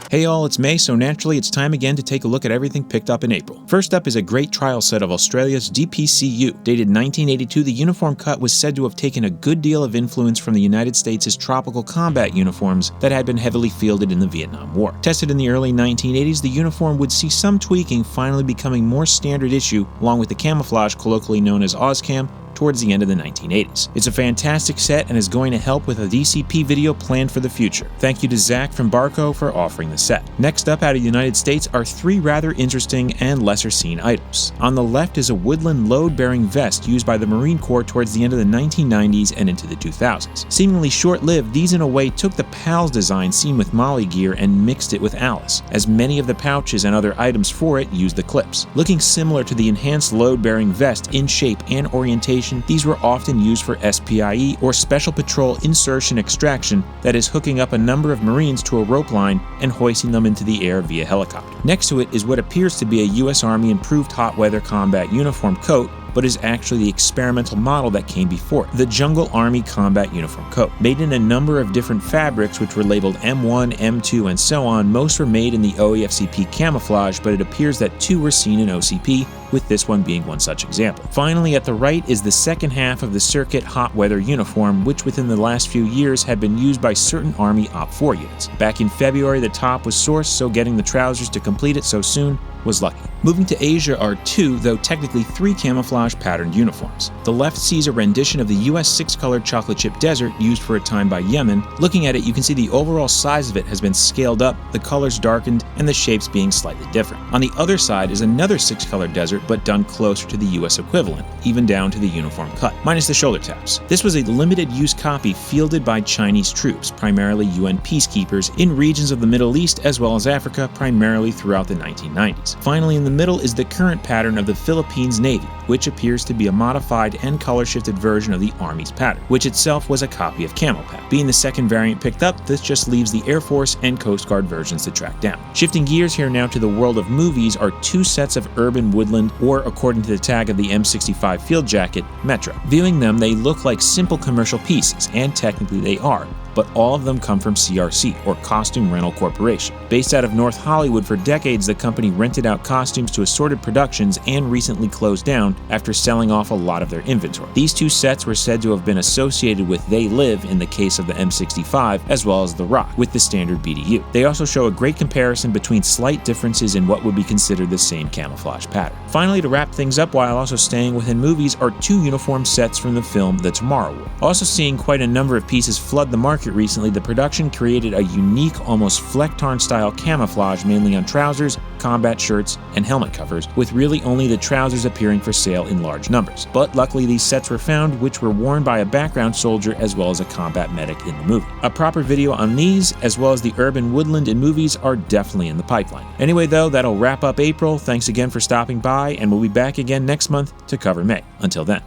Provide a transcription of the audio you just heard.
Hey all, it's May, so naturally it's time again to take a look at everything picked up in April. First up is a great trial set of Australia's DPCU. Dated 1982, the uniform cut was said to have taken a good deal of influence from the United States' tropical combat uniforms that had been heavily fielded in the Vietnam War. Tested in the early 1980s, the uniform would see some tweaking, finally becoming more standard issue, along with the camouflage colloquially known as OzCam, towards the end of the 1980s. It's a fantastic set and is going to help with a DCP video planned for the future. Thank you to Zach from Barco for offering the set. Next up out of the United States are three rather interesting and lesser seen items. On the left is a woodland load-bearing vest used by the Marine Corps towards the end of the 1990s and into the 2000s. Seemingly short-lived, these in a way took the PALS design seen with Molly gear and mixed it with Alice, as many of the pouches and other items for it use the clips. Looking similar to the enhanced load-bearing vest in shape and orientation, these were often used for SPIE or Special Patrol Insertion Extraction, that is hooking up a number of Marines to a rope line and hoisting them into the air via helicopter. Next to it is what appears to be a US Army improved hot weather combat uniform coat, but is actually the experimental model that came before it, the Jungle Army Combat Uniform Coat. Made in a number of different fabrics which were labeled M1, M2, and so on, most were made in the OEFCP camouflage, but it appears that two were seen in OCP, with this one being one such example. Finally, at the right is the second half of the Circuit Hot Weather uniform, which within the last few years had been used by certain Army OPFOR units. Back in February, the top was sourced, so getting the trousers to complete it so soon was lucky. Moving to Asia are two, though technically three camouflage patterned uniforms. The left sees a rendition of the US 6-colored chocolate chip desert used for a time by Yemen. Looking at it, you can see the overall size of it has been scaled up, the colors darkened, and the shapes being slightly different. On the other side is another 6-colored desert, but done closer to the US equivalent, even down to the uniform cut, minus the shoulder tabs. This was a limited use copy fielded by Chinese troops, primarily UN peacekeepers, in regions of the Middle East as well as Africa, primarily throughout the 1990s. Finally, in the middle is the current pattern of the Philippines Navy, which appears to be a modified and color-shifted version of the Army's pattern, which itself was a copy of CamoPack. Being the second variant picked up, this just leaves the Air Force and Coast Guard versions to track down. Shifting gears here now to the world of movies are two sets of urban woodland, or according to the tag of the M65 field jacket, Metro. Viewing them, they look like simple commercial pieces, and technically they are, but all of them come from CRC, or Costume Rental Corporation. Based out of North Hollywood, for decades the company rented out costumes to assorted productions and recently closed down after selling off a lot of their inventory. These two sets were said to have been associated with They Live in the case of the M65, as well as The Rock, with the standard BDU. They also show a great comparison between slight differences in what would be considered the same camouflage pattern. Finally, to wrap things up while also staying within movies are two uniform sets from the film The Tomorrow War. Also seeing quite a number of pieces flood the market recently, the production created a unique, almost Flecktarn-style camouflage mainly on trousers, combat shirts, and helmet covers, with really only the trousers appearing for sale in large numbers. But luckily these sets were found, which were worn by a background soldier as well as a combat medic in the movie. A proper video on these, as well as the urban woodland in movies, are definitely in the pipeline. Anyway though, that'll wrap up April. Thanks again for stopping by, and we'll be back again next month to cover May. Until then.